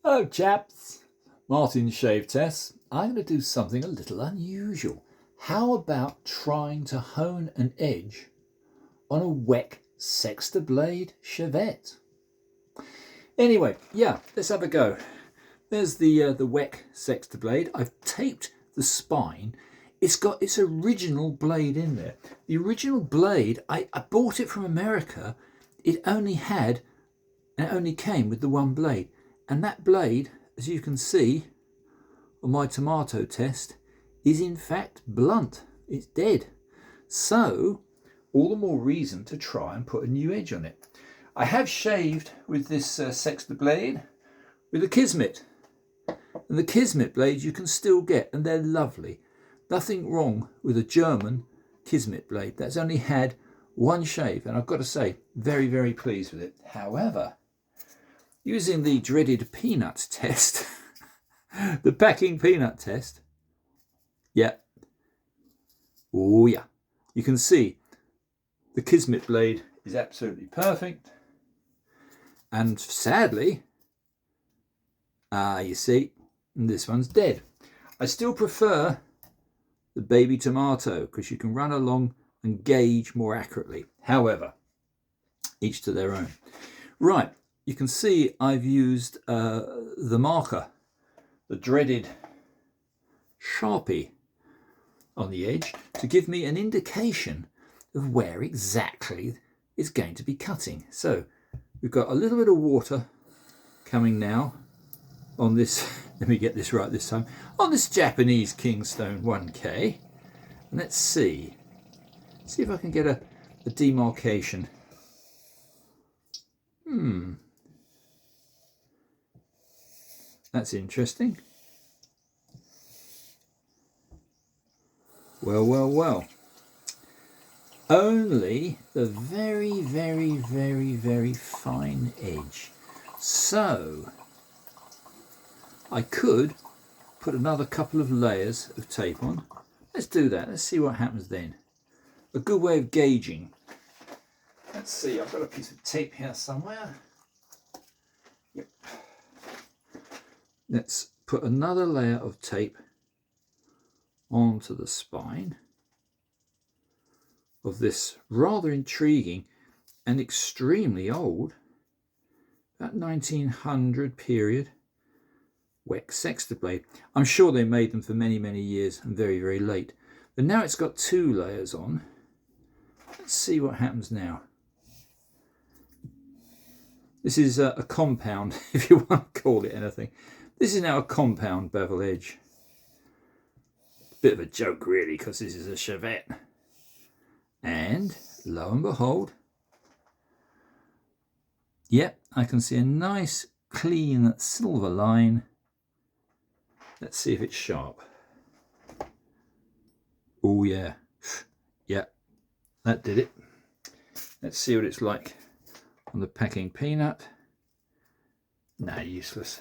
Hello chaps, Martin's Shave Test. I'm going to do something a little unusual. How about trying to hone an edge on a WECK SEXTOBLADE shavette? Anyway, yeah, let's have a go. There's the WECK SEXTOBLADE. I've taped the spine. It's got its original blade in there. The original blade, I bought it from America. It only came with the one blade. And that blade, as you can see on my tomato test, is in fact blunt. It's dead. So, all the more reason to try and put a new edge on it. I have shaved with this SEXTOBLADE with a Kismet. And the Kismet blades you can still get, and they're lovely. Nothing wrong with a German Kismet blade. That's only had one shave, and I've got to say, very, very pleased with it. However, using the dreaded peanut test, the packing peanut test, yeah, oh yeah, you can see the Kismet blade is absolutely perfect. And sadly, you see, this one's dead. I still prefer the baby tomato because you can run along and gauge more accurately. However, each to their own. Right. You can see I've used the marker, the dreaded Sharpie, on the edge to give me an indication of where exactly it's going to be cutting. So we've got a little bit of water coming now on this, let me get this right this time, on this Japanese Kingstone 1K. And let's see if I can get a demarcation. That's interesting. Well. Only the very, very, very, very fine edge. So I could put another couple of layers of tape on. Let's do that. Let's see what happens then. A good way of gauging. Let's see, I've got a piece of tape here somewhere. Yep. Let's put another layer of tape onto the spine of this rather intriguing and extremely old, about 1900 period, WECK SEXTOBLADE. I'm sure they made them for many, many years and very, very late. But now it's got two layers on. Let's see what happens now. This is a compound, if you want to call it anything. This is now a compound bevel edge. Bit of a joke really, because this is a shavette. And lo and behold, yep, I can see a nice clean silver line. Let's see if it's sharp. Oh yeah, yep, that did it. Let's see what it's like on the packing peanut. Nah, useless.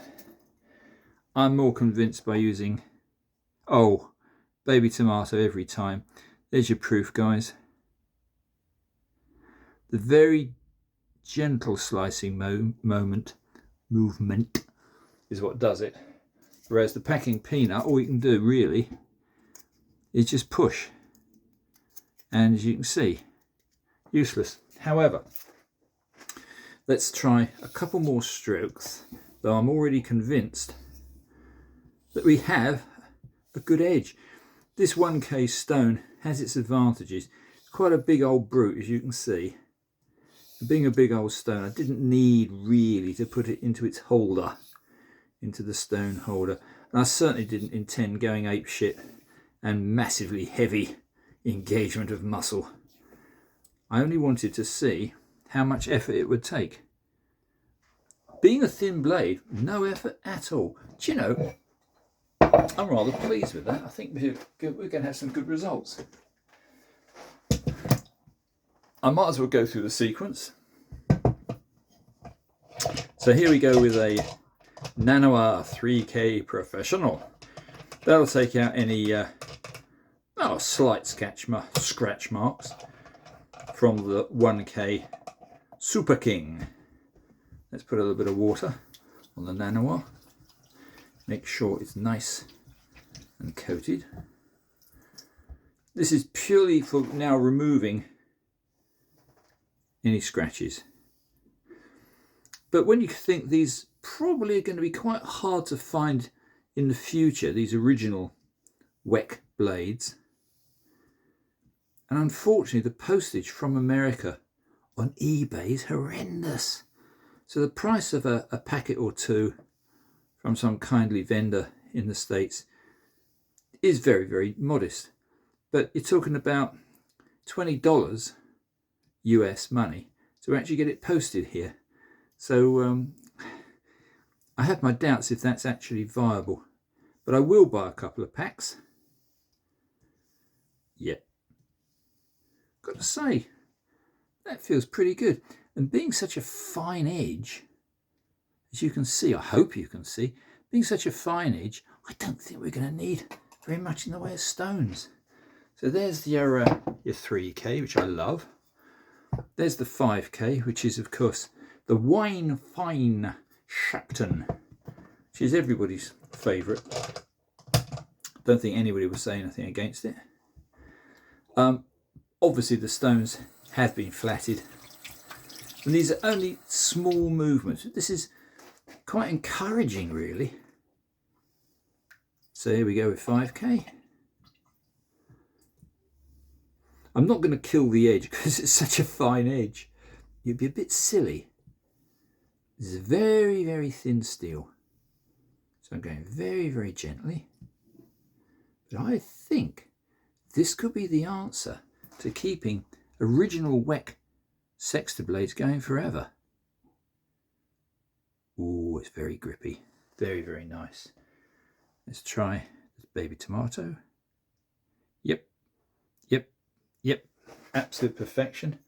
I'm more convinced by using, baby tomato every time. There's your proof, guys. The very gentle slicing movement is what does it. Whereas the packing peanut, all you can do really is just push. And as you can see, useless. However, let's try a couple more strokes, though I'm already convinced that we have a good edge. This 1K stone has its advantages. Quite a big old brute, as you can see. Being a big old stone, I didn't need really to put it into its holder, into the stone holder. And I certainly didn't intend going ape shit and massively heavy engagement of muscle. I only wanted to see how much effort it would take. Being a thin blade, no effort at all. Do you know, I'm rather pleased with that. I think we're going to have some good results. I might as well go through the sequence. So here we go with a Nanoir 3K Professional. That'll take out any slight scratch marks from the 1K Super King. Let's put a little bit of water on the Nanoir. make sure it's nice and coated. This is purely for now removing any scratches. But when you think these probably are going to be quite hard to find in the future, these original WECK blades, and unfortunately the postage from America on eBay is horrendous. So the price of a packet or two from some kindly vendor in the States is very, very modest. But you're talking about $20 US money to actually get it posted here. So I have my doubts if that's actually viable. But I will buy a couple of packs. Yep. Got to say, that feels pretty good. And being such a fine edge, as you can see, I hope you can see, being such a fine edge, I don't think we're going to need very much in the way of stones. So there's your 3K, which I love. There's the 5K, which is, of course, the Wine Fine Shapton, which is everybody's favourite. Don't think anybody would say anything against it. Obviously, the stones have been flatted. And these are only small movements. This is quite encouraging, really. So here we go with 5K. I'm not going to kill the edge because it's such a fine edge. You'd be a bit silly. This is very, very thin steel. So I'm going very, very gently. But I think this could be the answer to keeping original WECK SEXTOBLADEs going forever. Ooh, it's very grippy. Very, very nice. Let's try this baby tomato. Yep, yep, yep. Absolute perfection.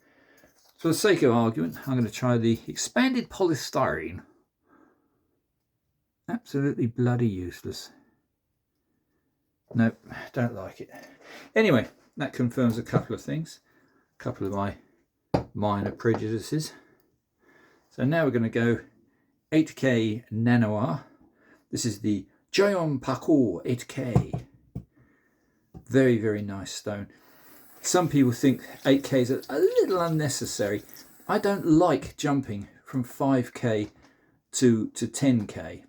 For the sake of argument, I'm going to try the expanded polystyrene. Absolutely bloody useless. Nope, don't like it. Anyway, that confirms a couple of things. A couple of my minor prejudices. So now we're going to go 8K Nanoir. This is the Joyon Parcours 8K. Very, very nice stone. Some people think 8K is a little unnecessary. I don't like jumping from 5K to 10K.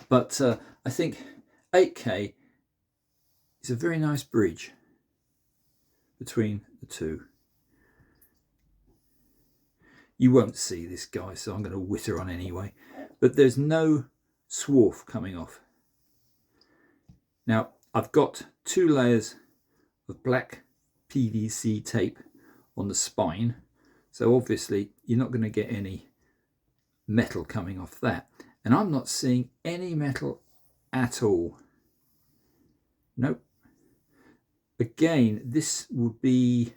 But I think 8K is a very nice bridge between the two. You won't see this, guy, so I'm going to witter on anyway. But there's no swarf coming off. Now, I've got 2 layers of black PVC tape on the spine. So obviously, you're not going to get any metal coming off that. And I'm not seeing any metal at all. Nope. Again, this would be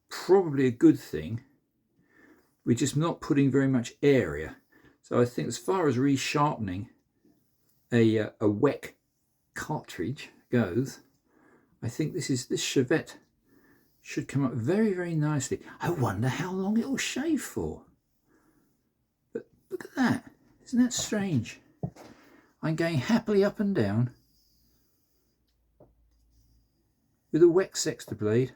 probably a good thing. We're just not putting very much area. So I think as far as resharpening a WECK cartridge goes, I think this chevette should come up very, very nicely. I wonder how long it will shave for. But look at that. Isn't that strange? I'm going happily up and down with a WECK SEXTOBLADE,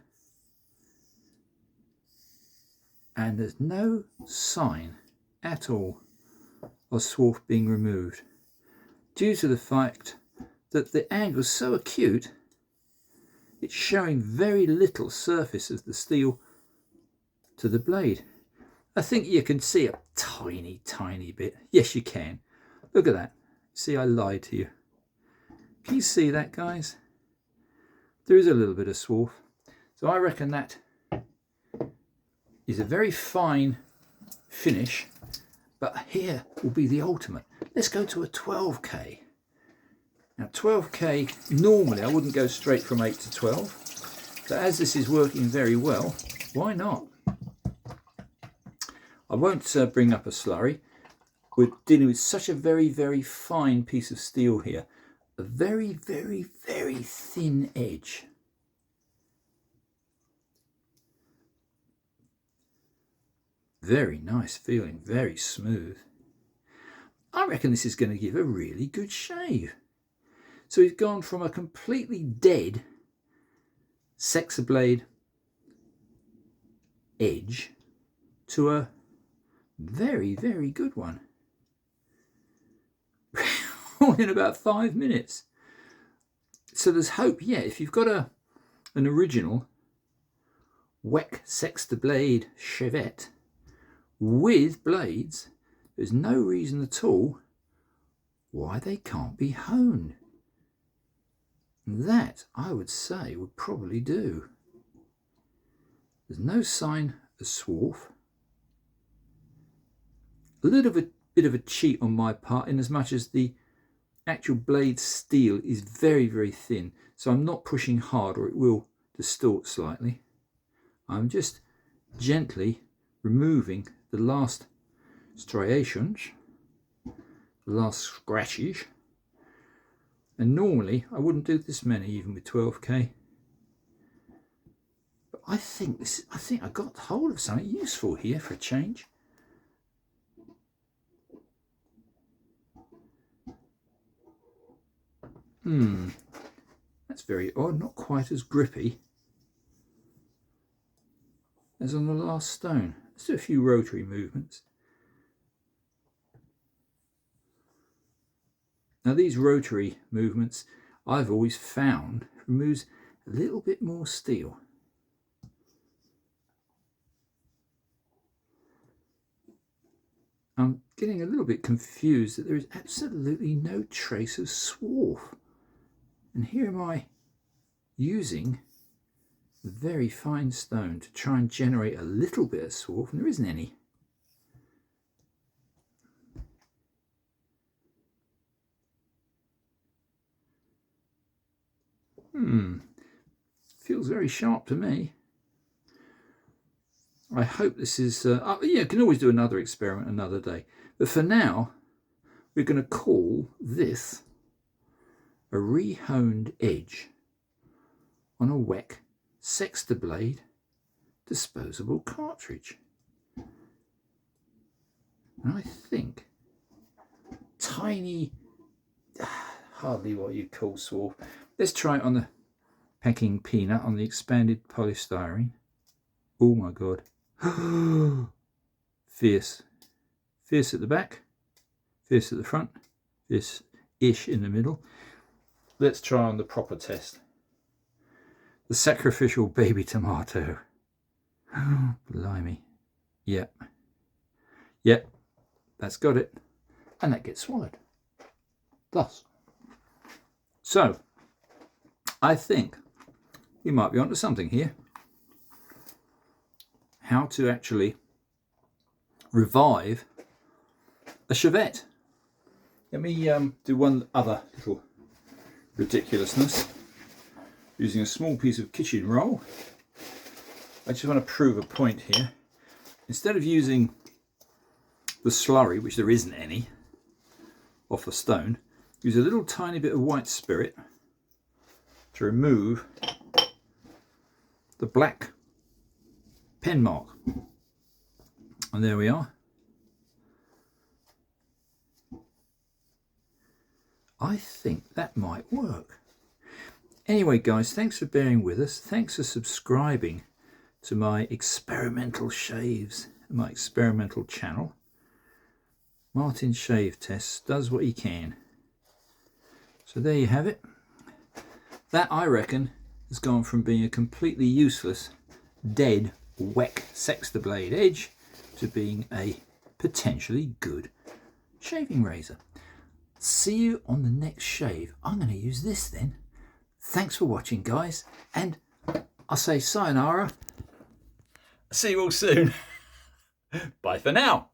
and there's no sign at all of swarf being removed, due to the fact that the angle is so acute, it's showing very little surface of the steel to the blade. I think you can see a tiny, tiny bit. Yes, you can. Look at that. See, I lied to you. Can you see that, guys? There is a little bit of swarf. So I reckon that is a very fine finish, but here will be the ultimate. Let's go to a 12K. Now 12K, normally I wouldn't go straight from 8 to 12, but as this is working very well, why not? I won't bring up a slurry. We're dealing with such a very, very fine piece of steel here. A very, very, very thin edge. Very nice feeling, very smooth. I reckon this is going to give a really good shave. So we've gone from a completely dead SEXTOBLADE edge to a very, very good one. All in about 5 minutes. So there's hope. Yeah, if you've got an original WECK SEXTOBLADE shavette with blades, there's no reason at all why they can't be honed. That, I would say, would probably do. There's no sign of swarf. A little bit of a cheat on my part, in as much as the actual blade steel is very, very thin, so I'm not pushing hard or it will distort slightly. I'm just gently removing the last striations, the last scratches, and normally I wouldn't do this many even with 12K. But I think I got hold of something useful here for a change. That's very odd, not quite as grippy as on the last stone. Let's do a few rotary movements. Now these rotary movements, I've always found, removes a little bit more steel. I'm getting a little bit confused that there is absolutely no trace of swarf. And here am I using a very fine stone to try and generate a little bit of swarf, and there isn't any. Feels very sharp to me. I hope this is, yeah, I can always do another experiment another day. But for now, we're going to call this a rehoned edge on a WECK SEXTOBLADE disposable cartridge. And I think tiny, hardly what you'd call swarf. Let's try it on the packing peanut on the expanded polystyrene. Oh my god. Fierce. Fierce at the back, fierce at the front, fierce-ish in the middle. Let's try on the proper test. The sacrificial baby tomato. Blimey. Yep. Yep. That's got it. And that gets swallowed. Thus. So, I think we might be onto something here. How to actually revive a shavette. Let me do one other little ridiculousness. Using a small piece of kitchen roll, I just want to prove a point here. Instead of using the slurry, which there isn't any, off the stone, use a little tiny bit of white spirit to remove the black pen mark. And there we are. I think that might work. Anyway, guys, thanks for bearing with us. Thanks for subscribing to my experimental shaves, my experimental channel. Martin Shave Tests does what he can. So there you have it. That, I reckon, has gone from being a completely useless, dead WECK SEXTOBLADE edge to being a potentially good shaving razor. See you on the next shave. I'm going to use this then. Thanks for watching, guys, and I'll say sayonara. See you all soon. Bye for now.